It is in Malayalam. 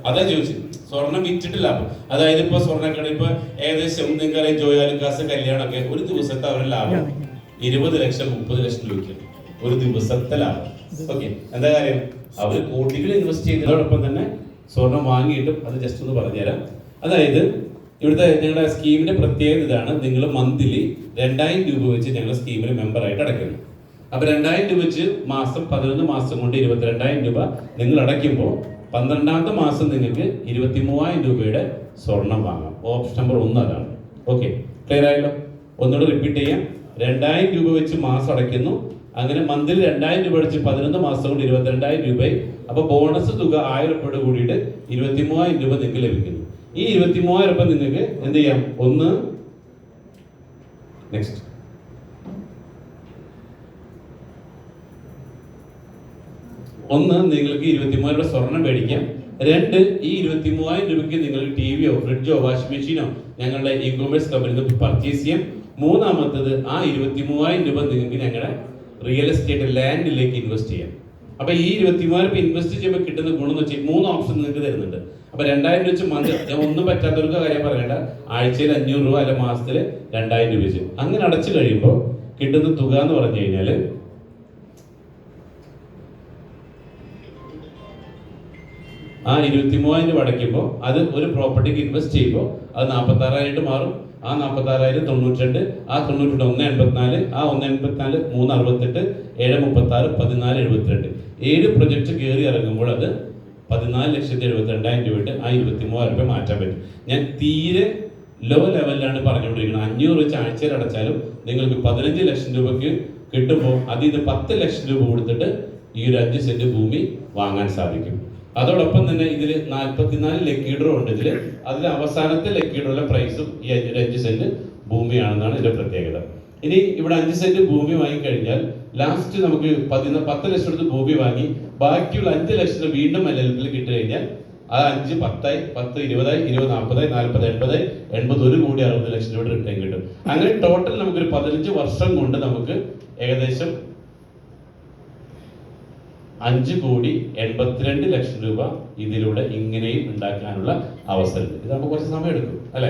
അതാ ചോദിച്ചു. സ്വർണം വിറ്റിട്ട് ലാഭം. അതായത് ഇപ്പൊ സ്വർണ്ണക്കട ഇപ്പൊ ഏകദേശം നിങ്ങൾക്കറിയാം ജോയാലുക്കാസ് കല്യാണമൊക്കെ ഒരു ദിവസത്തെ അവരുടെ ലാഭം 20 ലക്ഷം 30 ലക്ഷം രൂപയ്ക്ക് ഒരു ദിവസത്തെ ലാഭം. ഓക്കെ, എന്താ കാര്യം? അവര് കോടികൾ ഇൻവെസ്റ്റ് ചെയ്തതോടൊപ്പം തന്നെ സ്വർണം വാങ്ങിയിട്ടും. അത് ജസ്റ്റ് ഒന്ന് പറഞ്ഞുതരാം. അതായത് ഇവിടുത്തെ ഞങ്ങളുടെ സ്കീമിന്റെ പ്രത്യേകത ഇതാണ്. നിങ്ങൾ മന്ത്ലി 2000 രൂപ വെച്ച് ഞങ്ങളുടെ സ്കീമിൽ മെമ്പറായിട്ട് അടയ്ക്കുന്നു. അപ്പൊ 2000 രൂപ വെച്ച് മാസം 11 മാസം കൊണ്ട് 22,000 രൂപ നിങ്ങൾ അടയ്ക്കുമ്പോൾ 12ാമത്തെ മാസം നിങ്ങൾക്ക് 23,000 രൂപയുടെ സ്വർണം വാങ്ങാം. ഓപ്ഷൻ നമ്പർ 1 അതാണ്. ഓക്കെ, ക്ലിയർ ആയല്ലോ? ഒന്നുകൂടെ റിപ്പീറ്റ് ചെയ്യാം. 2000 രൂപ വെച്ച് മാസം അടയ്ക്കുന്നു. അങ്ങനെ മന്തിൽ 2000 രൂപ അടിച്ച് 11 മാസം കൊണ്ട് 22,000 രൂപയായി. അപ്പൊ ബോണസ് തുക 1000 രൂപയോട് കൂടിയിട്ട് 23,000 രൂപ നിങ്ങൾക്ക് ലഭിക്കുന്നു. ഈ 23,000 രൂപ നിങ്ങൾക്ക് എന്ത് ചെയ്യാം? നെക്സ്റ്റ് ഒന്ന്, നിങ്ങൾക്ക് 23,000 രൂപ സ്വർണം മേടിക്കാം. 2, ഈ 23,000 രൂപയ്ക്ക് നിങ്ങൾക്ക് ടിവിയോ ഫ്രിഡ്ജോ വാഷിംഗ് മെഷീനോ ഞങ്ങളുടെ ഇ കൊമേഴ്സ് കമ്പനിയിൽ നിന്ന് പർച്ചേസ് ചെയ്യാം. മൂന്നാമത്തത്, ആ 23,000 രൂപ നിങ്ങൾക്ക് ഞങ്ങളുടെ റിയൽ എസ്റ്റേറ്റ് ലാൻഡിലേക്ക് ഇൻവെസ്റ്റ് ചെയ്യാം. അപ്പൊ ഈ 23,000 രൂപ ഇൻവെസ്റ്റ് ചെയ്യുമ്പോൾ കിട്ടുന്ന ഗുണം എന്ന് വെച്ചാൽ 3 ഓപ്ഷൻ നിങ്ങൾക്ക് തരുന്നുണ്ട്. അപ്പൊ 2000 രൂപ വെച്ച് മന്ത് ഒന്നും പറ്റാത്തവർക്ക് കാര്യം പറയേണ്ട. ആഴ്ചയിൽ 500 രൂപ അല്ല മാസത്തിൽ 2000 രൂപ വെച്ച് അങ്ങനെ അടച്ചു കഴിയുമ്പോൾ കിട്ടുന്ന തുക എന്ന് പറഞ്ഞു കഴിഞ്ഞാല് ആ 23,000 രൂപ അടയ്ക്കുമ്പോൾ അത് ഒരു പ്രോപ്പർട്ടിക്ക് ഇൻവെസ്റ്റ് ചെയ്യുമ്പോൾ അത് 46,000 മാറും. ആ 46,000 92, ആ 92 184, ആ 184 368, 736, 1472. 7 പ്രൊജക്ട് കയറി ഇറങ്ങുമ്പോൾ അത് 14,72,000 രൂപയിട്ട് ആ 23,000 രൂപ മാറ്റാൻ പറ്റും. ഞാൻ തീരെ ലോ ലെവലിലാണ് പറഞ്ഞുകൊണ്ടിരിക്കുന്നത്. 500 വെച്ച് ആഴ്ചയിൽ അടച്ചാലും നിങ്ങൾക്ക് 15 ലക്ഷം രൂപയ്ക്ക് കിട്ടുമ്പോൾ അതിൽ നിന്ന് 10 ലക്ഷം രൂപ കൊടുത്തിട്ട് ഈ ഒരു 5 സെന്റ് ഭൂമി വാങ്ങാൻ സാധിക്കും. അതോടൊപ്പം തന്നെ ഇതിൽ 44 ലക്കീഡറും ഉണ്ട്. അതിൽ അവസാനത്തെ ലക്കീഡറുടെ പ്രൈസും ഈ 5 സെന്റ് ഭൂമിയാണെന്നാണ് ഇതിന്റെ പ്രത്യേകത. ഇനി ഇവിടെ 5 സെന്റ് ഭൂമി വാങ്ങിക്കഴിഞ്ഞാൽ ലാസ്റ്റ് നമുക്ക് 10 ലക്ഷം എടുത്ത് ഭൂമി വാങ്ങി ബാക്കിയുള്ള 5 ലക്ഷം വീണ്ടും LLP കിട്ടി കഴിഞ്ഞാൽ ആ 5 10 10 20 20 40 40 80 80 1 കോടി 60 ലക്ഷം രൂപ റിട്ടേൺ കിട്ടും. അങ്ങനെ ടോട്ടൽ നമുക്കൊരു 15 വർഷം കൊണ്ട് നമുക്ക് ഏകദേശം 5,82,00,000 രൂപ ഇതിലൂടെ ഇങ്ങനെയും ഉണ്ടാക്കാനുള്ള അവസരം. ഇത് നമുക്ക് കുറച്ച് സമയം എടുക്കും, അല്ലെ?